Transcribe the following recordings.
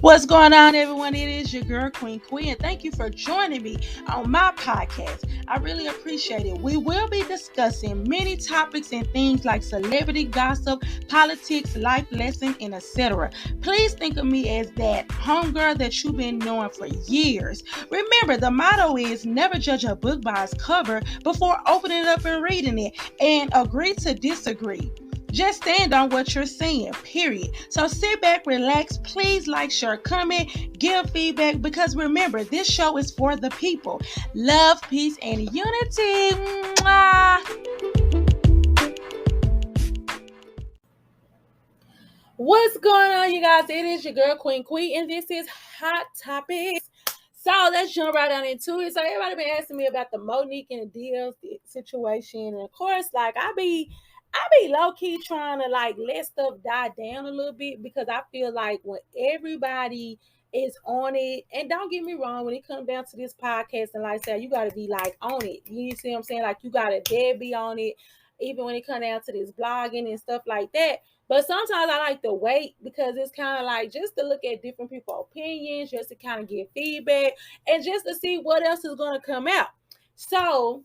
What's going on, everyone? It is your girl, Queen Queen, and thank you for joining me on my podcast. I really appreciate it. We will be discussing many topics and things like celebrity gossip, politics, life lessons, and etc. Please think of me as that homegirl that you've been knowing for years. Remember, the motto is never judge a book by its cover before opening it up and reading it, and agree to disagree. Just stand on what you're saying, period. So sit back, relax, please like, share, comment, give feedback because remember, this show is for the people. Love, peace, and unity. Mwah! What's going on, you guys? It is your girl, Queen Queen, and this is Hot Topics. So let's jump right on into it. So everybody been asking me about the Monique and the D.L situation. And of course, like I be low-key trying to like let stuff die down a little bit because I feel like when everybody is on it, and don't get me wrong, when it comes down to this podcast and like I said, you gotta be like on it. You see what I'm saying? Like you gotta dead be on it, even when it comes down to this blogging and stuff like that. But sometimes I like to wait because it's kind of like just to look at different people's opinions, just to kind of get feedback and just to see what else is going to come out. So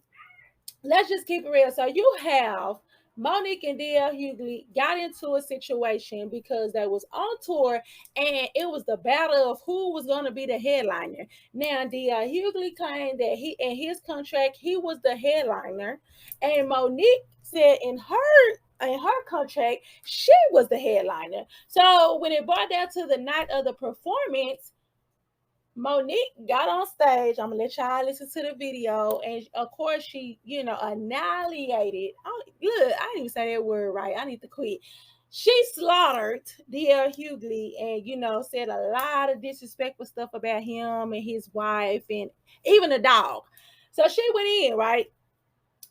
let's just keep it real. So you have Monique and D.L Hughley got into a situation because they was on tour and it was the battle of who was going to be the headliner. Now D.L Hughley claimed that he in his contract he was the headliner, and Monique said in her contract she was the headliner. So when it brought down to the night of the performance, Monique got on stage. I'm gonna let y'all listen to the video, and of course, she, annihilated. Look, I didn't even say that word right. I need to quit. She slaughtered D.L Hughley, and said a lot of disrespectful stuff about him and his wife, and even the dog. So she went in, right?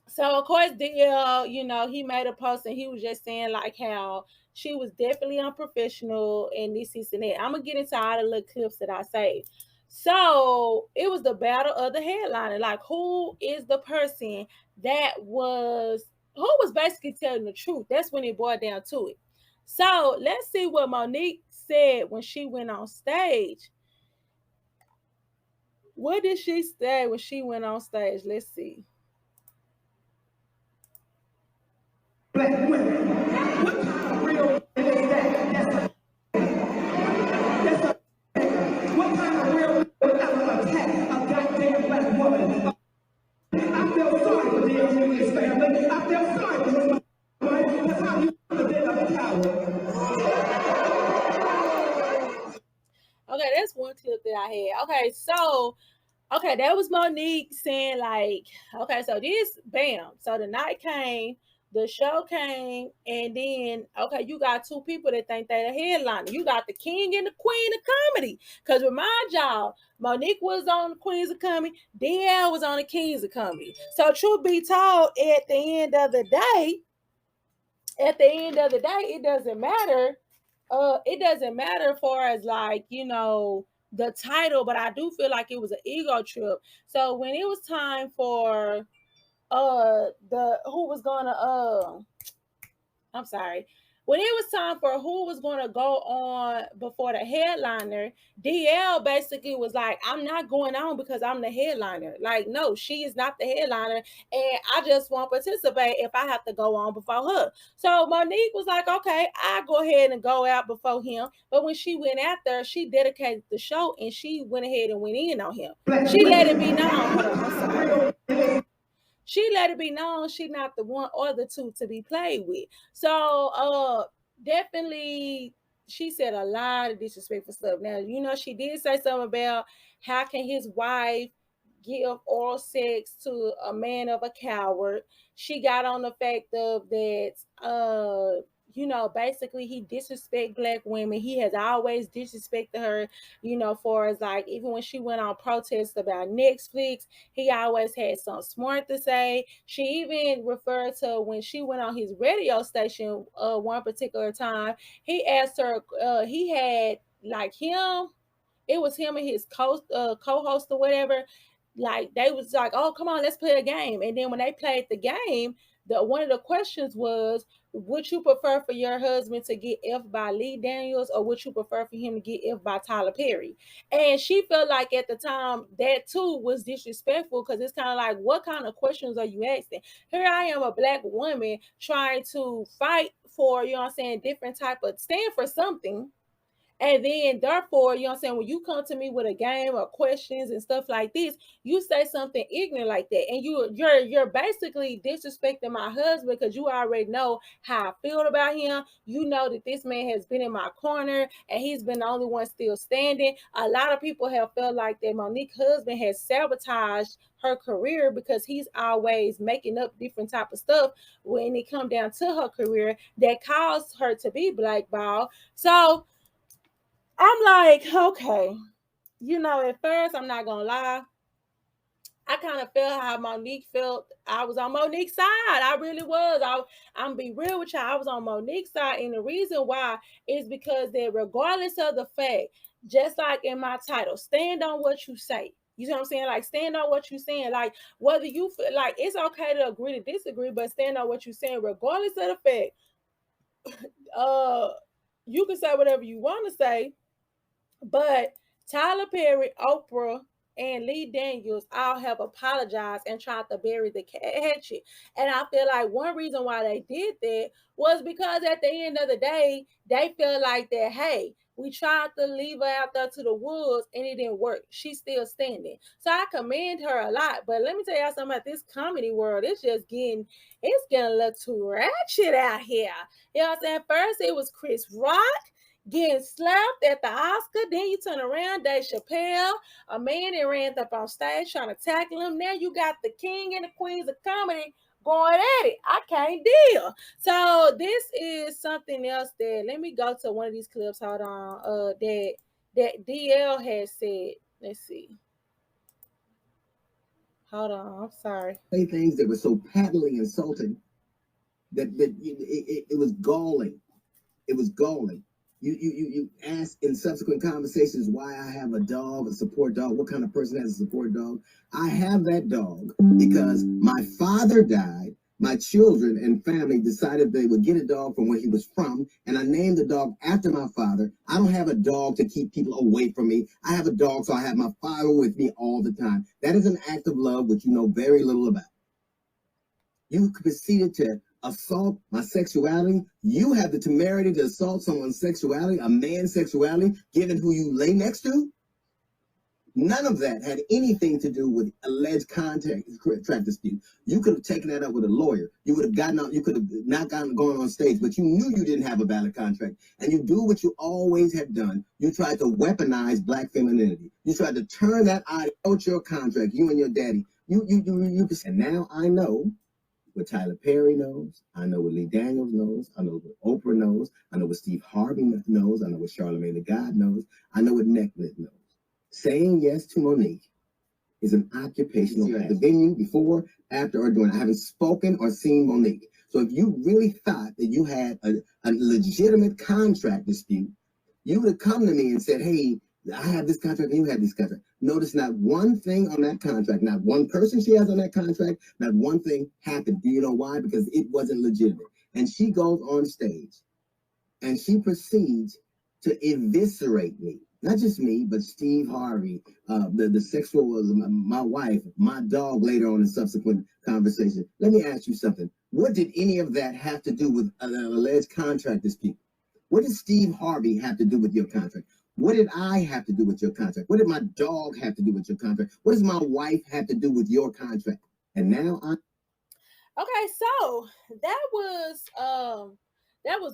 So of course, D.L, he made a post, and he was just saying like how she was definitely unprofessional and this and that. I'm gonna get into all the little clips that I saved. So it was the battle of the headliner. Like, who is the person who was basically telling the truth? That's when it boiled down to it. So let's see what Monique said when she went on stage. What did she say when she went on stage? Let's see. Black women. What kind of real is that? What kind of real ever attack a goddamn black woman? I feel sorry for the Hughley's family. I feel sorry for his wife. That's how you the bit of a coward. Okay, that's one clip that I had. Okay, that was Monique saying like, okay, so this, bam. So the night came, the show came, and then, okay, you got two people that think they're the headliner. You got the king and the queen of comedy. Because remind y'all, Monique was on the Queens of Comedy, D.L was on the Kings of Comedy. So truth be told, at the end of the day, it doesn't matter. It doesn't matter as far as like, the title, but I do feel like it was an ego trip. So when it was time for the who was gonna I'm sorry. When it was time for who was going to go on before the headliner, DL basically was like, I'm not going on because I'm the headliner. Like, no, she is not the headliner. And I just won't participate if I have to go on before her. So Monique was like, okay, I'll go ahead and go out before him. But when she went out there, she dedicated the show and she went ahead and went in on him. She let it be known. Hold on, I'm sorry. She let it be known she's not the one or the two to be played with. So definitely she said a lot of disrespectful stuff. Now, she did say something about how can his wife give oral sex to a man of a coward. She got on the fact of that basically he disrespect black women. He has always disrespected her, for as like even when she went on protests about Netflix, he always had something smart to say. She even referred to when she went on his radio station one particular time, he asked her, he had like him, it was him and his co-host or whatever, like they was like, oh, come on, let's play a game. And then when they played the game, one of the questions was, would you prefer for your husband to get F by Lee Daniels, or would you prefer for him to get F by Tyler Perry? And she felt like at the time that too was disrespectful, because it's kind of like, what kind of questions are you asking? Here I am, a black woman, trying to fight for, you know what I'm saying, different type of, stand for something. And then therefore, you know what I'm saying, when you come to me with a game or questions and stuff like this, you say something ignorant like that. And you're basically disrespecting my husband, because you already know how I feel about him. You know that this man has been in my corner and he's been the only one still standing. A lot of people have felt like that Monique's husband has sabotaged her career, because he's always making up different type of stuff when it come down to her career that caused her to be blackballed. So I'm like, okay, at first, I'm not gonna lie, I kind of felt how Monique felt. I was on Monique's side. I really was. I'm be real with y'all. I was on Monique's side, and the reason why is because that regardless of the fact, just like in my title, stand on what you say. You know what I'm saying? Like, stand on what you're saying. Like, whether you feel like it's okay to agree to disagree, but stand on what you're saying, regardless of the fact. You can say whatever you want to say, but Tyler Perry, Oprah, and Lee Daniels all have apologized and tried to bury the hatchet. And I feel like one reason why they did that was because at the end of the day, they feel like that, hey, we tried to leave her out there to the woods and it didn't work. She's still standing. So I commend her a lot. But let me tell y'all something about this comedy world. It's getting a little too ratchet out here. You know what I'm saying? First it was Chris Rock getting slapped at the Oscar. Then you turn around, Dave Chappelle, a man that ran up on stage trying to tackle him. Now you got the king and the queens of comedy going at it. I can't deal. So this is something else that, let me go to one of these clips. Hold on. That D.L has said. Let's see. Hold on. I'm sorry. Say things that were so patently insulting that it was galling. It was galling. You ask in subsequent conversations why I have a dog, a support dog, what kind of person has a support dog. I have that dog because my father died. My children and family decided they would get a dog from where he was from, and I named the dog after my father. I don't have a dog to keep people away from me. I have a dog so I have my father with me all the time. That is an act of love which you know very little about. You proceeded to assault my sexuality. You have the temerity to assault someone's sexuality, a man's sexuality, given who you lay next to. None of that had anything to do with alleged contract dispute. You could have taken that up with a lawyer. You would have gotten out. You could have not gone on stage, but you knew you didn't have a valid contract, and you do what you always have done. You tried to weaponize black femininity. You tried to turn that out your contract. You and your daddy. And now I know what Tyler Perry knows. I know what Lee Daniels knows. I know what Oprah knows. I know what Steve Harvey knows. I know what Charlamagne the God knows. I know what Necklace knows. Saying yes to Monique is an occupational at the venue, before, after, or during. I haven't spoken or seen Monique. So if you really thought that you had a legitimate contract dispute, you would have come to me and said, hey, I have this contract and you have this contract. Notice not one thing on that contract, not one person she has on that contract, not one thing happened. Do you know why? Because it wasn't legitimate. And she goes on stage and she proceeds to eviscerate me. Not just me, but Steve Harvey, the sexual, my wife, my dog later on in subsequent conversation. Let me ask you something. What did any of that have to do with an alleged contract dispute? What did Steve Harvey have to do with your contract? What did I have to do with your contract? What did my dog have to do with your contract? What does my wife have to do with your contract? And now I... Okay, so that was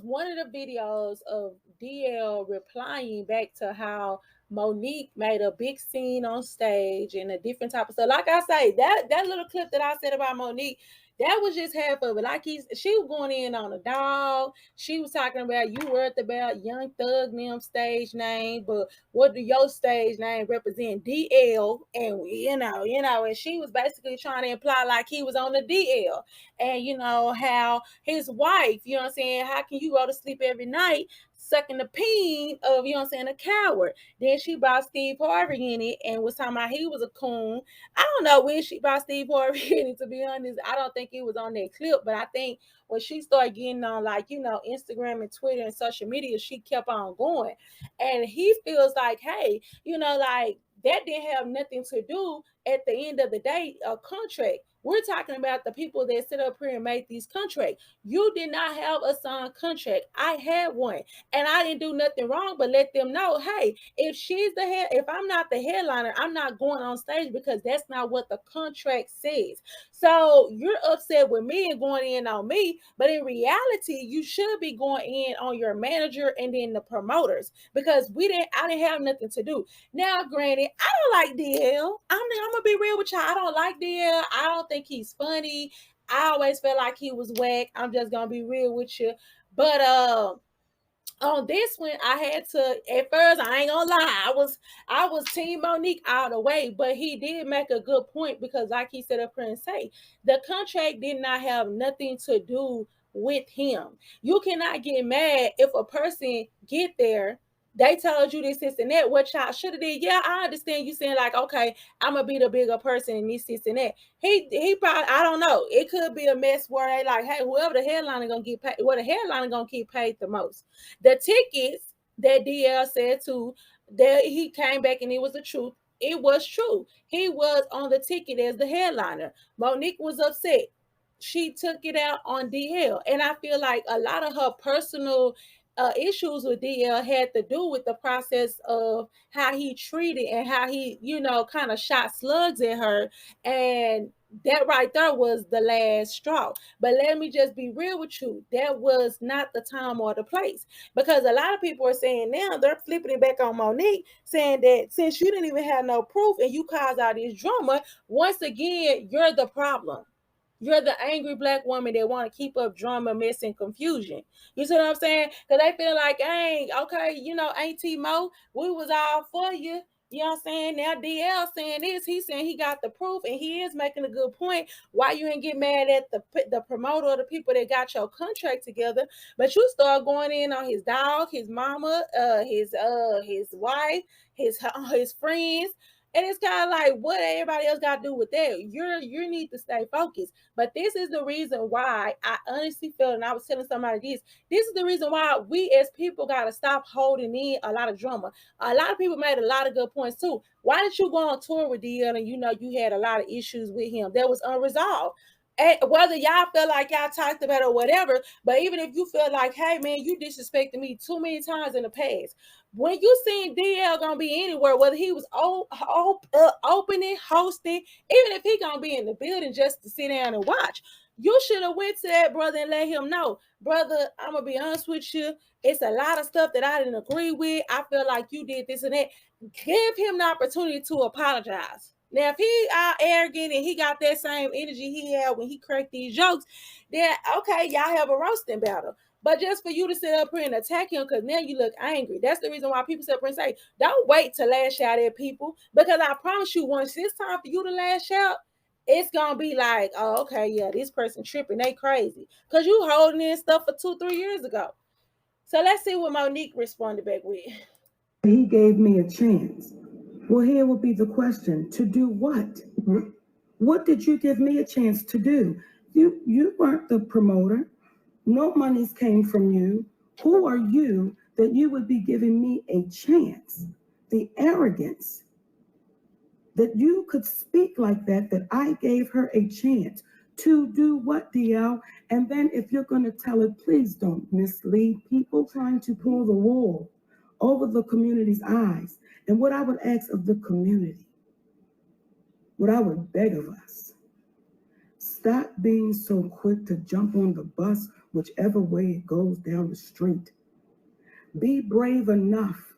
one of the videos of DL replying back to how Monique made a big scene on stage and a different type of stuff. Like I say, that little clip that I said about Monique, that was just half of it. Like she was going in on a dog. She was talking about, you worried about Young Thug them stage name, but what do your stage name represent? DL, and and she was basically trying to imply like he was on the DL, and how his wife, you know what I'm saying, how can you go to sleep every night sucking the peen of, you know what I'm saying, a coward. Then she brought Steve Harvey in it and was talking about he was a coon. I don't know when she brought Steve Harvey in it, to be honest. I don't think it was on that clip, but I think when she started getting on, like, you know, Instagram and Twitter and social media, she kept on going. And he feels like, hey, you know, like, that didn't have nothing to do at the end of the day, a contract. We're talking about the people that sit up here and make these contracts. You did not have a signed contract. I had one, and I didn't do nothing wrong, but let them know, hey, if she's the head, if I'm not the headliner, I'm not going on stage because that's not what the contract says. So you're upset with me and going in on me, but in reality, you should be going in on your manager and then the promoters because I didn't have nothing to do. Now, granted, I don't like DL. I'm gonna be real with y'all. I don't like DL. I don't think he's funny. I always felt like he was whack. I'm just gonna be real with you. But on this one, I had to, at first, I ain't gonna lie, I was Team Monique all the way, but he did make a good point because, like he said up here and say, the contract did not have nothing to do with him. You cannot get mad if a person get there. They told you this, and that. What y'all should have did? Yeah, I understand you saying like, okay, I'm gonna be the bigger person in this, and that. He probably, I don't know. It could be a mess where they like, hey, whoever the headliner gonna get paid, well, the headliner gonna get paid the most. The tickets that DL said to, that he came back and it was the truth. It was true. He was on the ticket as the headliner. Monique was upset. She took it out on DL. And I feel like a lot of her personal issues with DL had to do with the process of how he treated and how he, you know, kind of shot slugs at her. And that right there was the last straw. But let me just be real with you. That was not the time or the place. Because a lot of people are saying now, they're flipping it back on Monique, saying that since you didn't even have no proof and you caused all this drama, once again, you're the problem. You're the angry black woman that want to keep up drama, mess, and confusion. You see what I'm saying? Because they feel like, hey, okay, you know, Auntie Mo, we was all for you. You know what I'm saying? Now DL saying this, he's saying he got the proof, and he is making a good point. Why you ain't get mad at the promoter or the people that got your contract together, but you start going in on his dog, his mama, his wife, his friends. And it's kind of like what everybody else got to do with that. You need to stay focused. But this is the reason why I honestly feel, and I was telling somebody this. This is the reason why we as people gotta stop holding in a lot of drama. A lot of people made a lot of good points too. Why did you go on tour with DL and you know you had a lot of issues with him that was unresolved? And whether y'all feel like y'all talked about it or whatever, but even if you feel like, hey man, you disrespected me too many times in the past, when you seen DL gonna be anywhere, whether he was opening, hosting, even if he gonna be in the building just to sit down and watch, you should have went to that brother and let him know, brother. I'm gonna be honest with you. It's a lot of stuff that I didn't agree with. I feel like you did this and that. Give him the opportunity to apologize. Now, if he arrogant and he got that same energy he had when he cracked these jokes, then okay, y'all have a roasting battle. But just for you to sit up here and attack him because now you look angry. That's the reason why people sit up here and say, don't wait to lash out at people. Because I promise you, once it's time for you to lash out, it's gonna be like, oh, okay, yeah, this person tripping, they crazy. Cause you holding in stuff for 2-3 years ago. So let's see what Monique responded back with. He gave me a chance. Well, here will be the question: to do what? What did you give me a chance to do? You weren't the promoter. No monies came from you. Who are you that you would be giving me a chance? The arrogance that you could speak like that, that I gave her a chance to do what, DL? And then if you're going to tell it, please don't mislead people trying to pull the wool over the community's eyes. And what I would ask of the community, what I would beg of us, stop being so quick to jump on the bus, whichever way it goes down the street. Be brave enough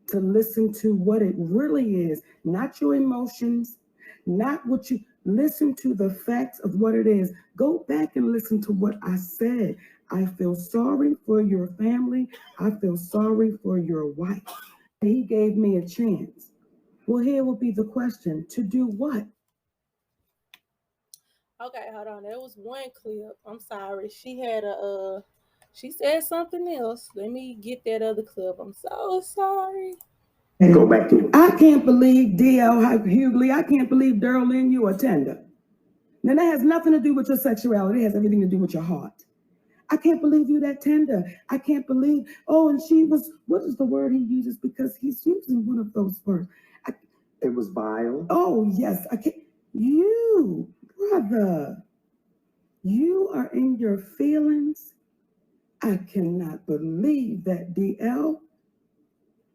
to listen to what it really is, not your emotions, not what you listen to, the facts of what it is. Go back and listen to what I said. I feel sorry for your family. I feel sorry for your wife. He gave me a chance. Well, here will be the question: to do what? Okay, hold on. There was one clip. I'm sorry. She had a She said something else. Let me get that other clip. I'm so sorry. Go back to it. I can't believe D.L Hughley. I can't believe Darlene, you are tender. Now, that has nothing to do with your sexuality. It has everything to do with your heart. I can't believe you that tender. I can't believe. Oh, and she was. What is the word he uses? Because he's using one of those words. I, it was vile. Oh yes. I can't. You, brother, you are in your feelings. I cannot believe that, DL.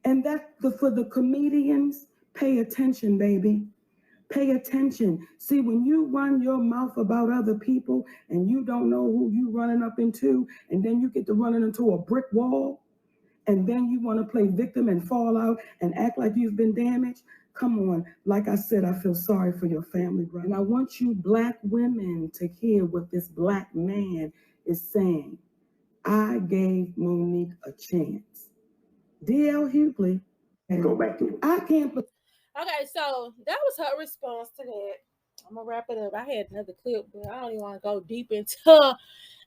And that for the comedians, pay attention, baby. Pay attention. See, when you run your mouth about other people and you don't know who you running up into, and then you get to running into a brick wall, and then you want to play victim and fall out and act like you've been damaged. Come on. Like I said, I feel sorry for your family, bro. And I want you black women to hear what this black man is saying. I gave Monique a chance. D.L Hughley. Go back to it. I can't. Okay, so that was her response to that. I'm gonna wrap it up. I had another clip, but I don't even want to go deep into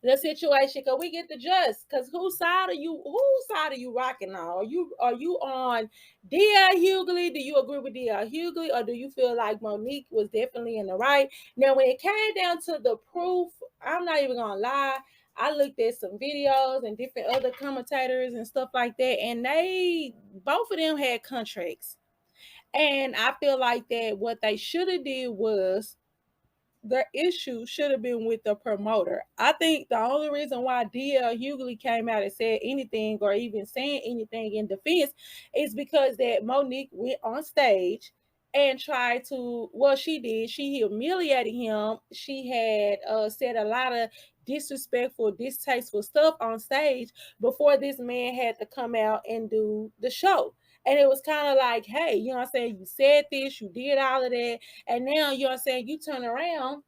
the situation because we get the just. Because whose side are you? Whose side are you rocking on? Are you on D.L Hughley? Do you agree with D.L Hughley, or do you feel like Monique was definitely in the right? Now, when it came down to the proof, I'm not even gonna lie. I looked at some videos and different other commentators and stuff like that, and they both of them had contracts. And I feel like that what they should have did was the issue should have been with the promoter. I think the only reason why D.L Hughley came out and said anything or even saying anything in defense is because that Monique went on stage and tried to, well, she did. She humiliated him. She had said a lot of disrespectful, distasteful stuff on stage before this man had to come out and do the show. And it was kind of like, hey, you know what I'm saying? You said this, you did all of that. And now, you know what I'm saying? You turn around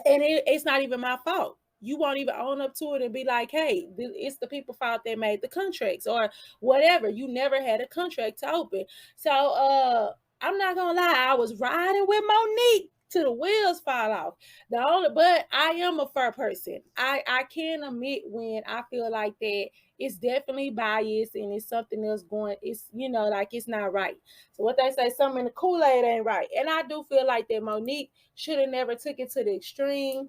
and it's not even my fault. You won't even own up to it and be like, hey, it's the people fault that made the contracts or whatever. You never had a contract to open. So I'm not gonna lie, I was riding with Monique till the wheels fall off. But I am a fair person. I can admit when I feel like that it's definitely biased and it's something else going, it's like it's not right. So what they say, something in the Kool-Aid ain't right. And I do feel like that Monique should have never took it to the extreme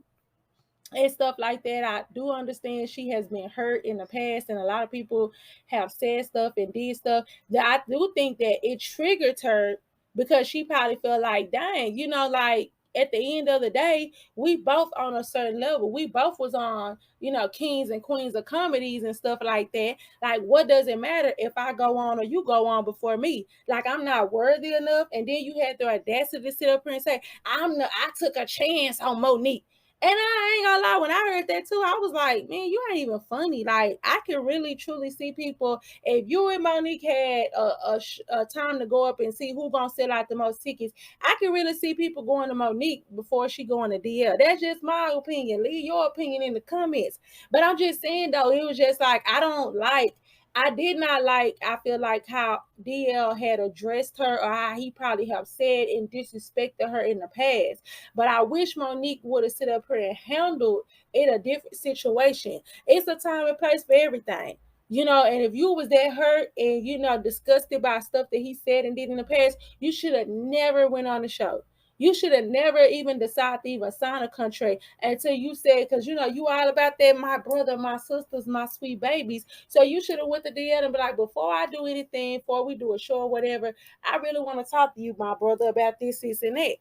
and stuff like that. I do understand she has been hurt in the past, and a lot of people have said stuff and did stuff that I do think that it triggered her because she probably felt like, dang, like at the end of the day, we both on a certain level. We both was on, kings and queens of comedies and stuff like that. Like, what does it matter if I go on or you go on before me? Like, I'm not worthy enough. And then you had the audacity to sit up here and say, I took a chance on Monique. And I ain't gonna lie, when I heard that too, I was like, man, you ain't even funny. Like, I can really truly see people. If you and Monique had a time to go up and see who gonna sell out the most tickets, I can really see people going to Monique before she going to DL. That's just my opinion. Leave your opinion in the comments. But I'm just saying though, it was just like I did not like, I feel like how DL had addressed her or how he probably have said and disrespected her in the past. But I wish Monique would have sit up here and handled it a different situation. It's a time and place for everything. And if you was that hurt and disgusted by stuff that he said and did in the past, you should have never went on the show. You should have never even decided to even sign a contract until you said, because you all about that, my brother, my sisters, my sweet babies. So you should have went to DL and be like, before I do anything, before we do a show or whatever, I really want to talk to you, my brother, about this, and that.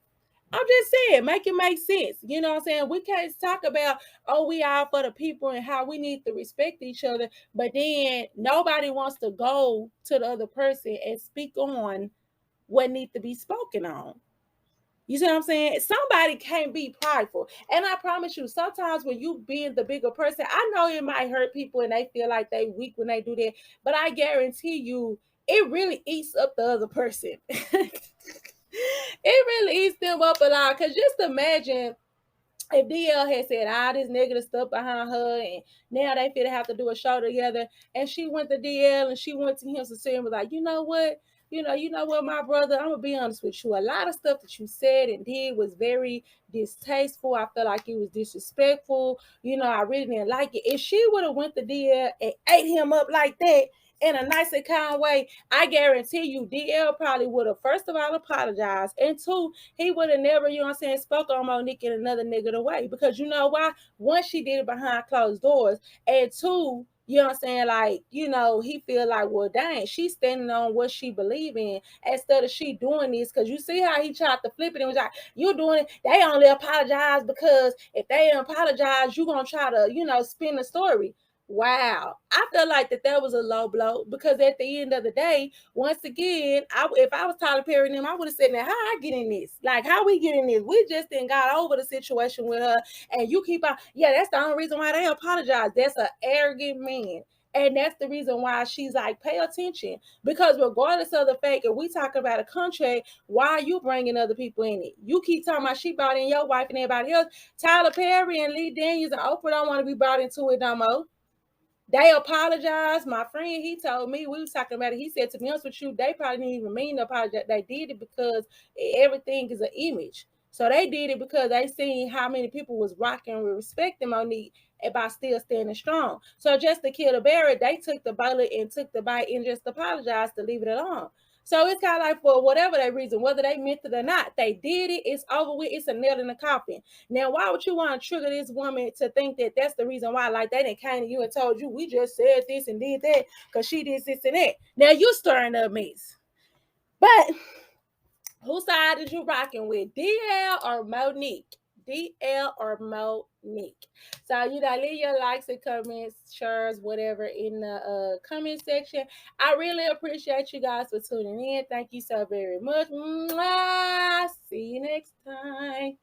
I'm just saying, make it make sense. You know what I'm saying? We can't talk about, oh, we all for the people and how we need to respect each other, but then nobody wants to go to the other person and speak on what needs to be spoken on. You see what I'm saying? Somebody can't be prideful. And I promise you, sometimes when you being the bigger person, I know it might hurt people and they feel like they weak when they do that, but I guarantee you, it really eats up the other person. It really eats them up a lot. Cause just imagine if DL had said all this negative stuff behind her, and now they feel have to do a show together, and she went to DL and she went to him sincere and was like, you know what? you know what, my brother, I'm gonna be honest with you. A lot of stuff that you said and did was very distasteful. I felt like it was disrespectful. I really didn't like it. If she would have went to DL and ate him up like that in a nice and kind way, I guarantee you DL probably would have first of all apologized, and two, he would have never, spoke on Monique in another negative way. Because you know why? One, she did it behind closed doors, and two, like, he feel like, well, dang, she's standing on what she believe in instead of she doing this. Because you see how he tried to flip it and was like, you doing it, they only apologize because if they apologize, you gonna try to, spin the story. Wow, I feel like that was a low blow, because at the end of the day, once again, if I was Tyler Perry and them, I would have said, now how I get in this? Like, how we get in this? We just didn't got over the situation with her, and you keep on, yeah, that's the only reason why they apologize. That's an arrogant man. And that's the reason why she's like, pay attention. Because regardless of the fact, if we talking about a contract, why are you bringing other people in it? You keep talking about she brought in your wife and everybody else. Tyler Perry and Lee Daniels and Oprah don't want to be brought into it no more. They apologized. My friend, he told me, we was talking about it. He said, to be honest with you, they probably didn't even mean to apologize. They did it because everything is an image. So they did it because they seen how many people was rocking with respecting Monique by still standing strong. So just to kill the bear, they took the bullet and took the bite and just apologized to leave it alone. So it's kind of like, for whatever that reason, whether they meant it or not, they did it. It's over with. It's a nail in the coffin. Now, why would you want to trigger this woman to think that that's the reason why? Like, they didn't came to you and told you, we just said this and did that because she did this and that. Now you stirring up mess. But whose side is you rocking with, DL or Monique? DL or Monique? So, leave your likes and comments, shares, whatever in the comment section. I really appreciate you guys for tuning in. Thank you so very much. Mwah! See you next time.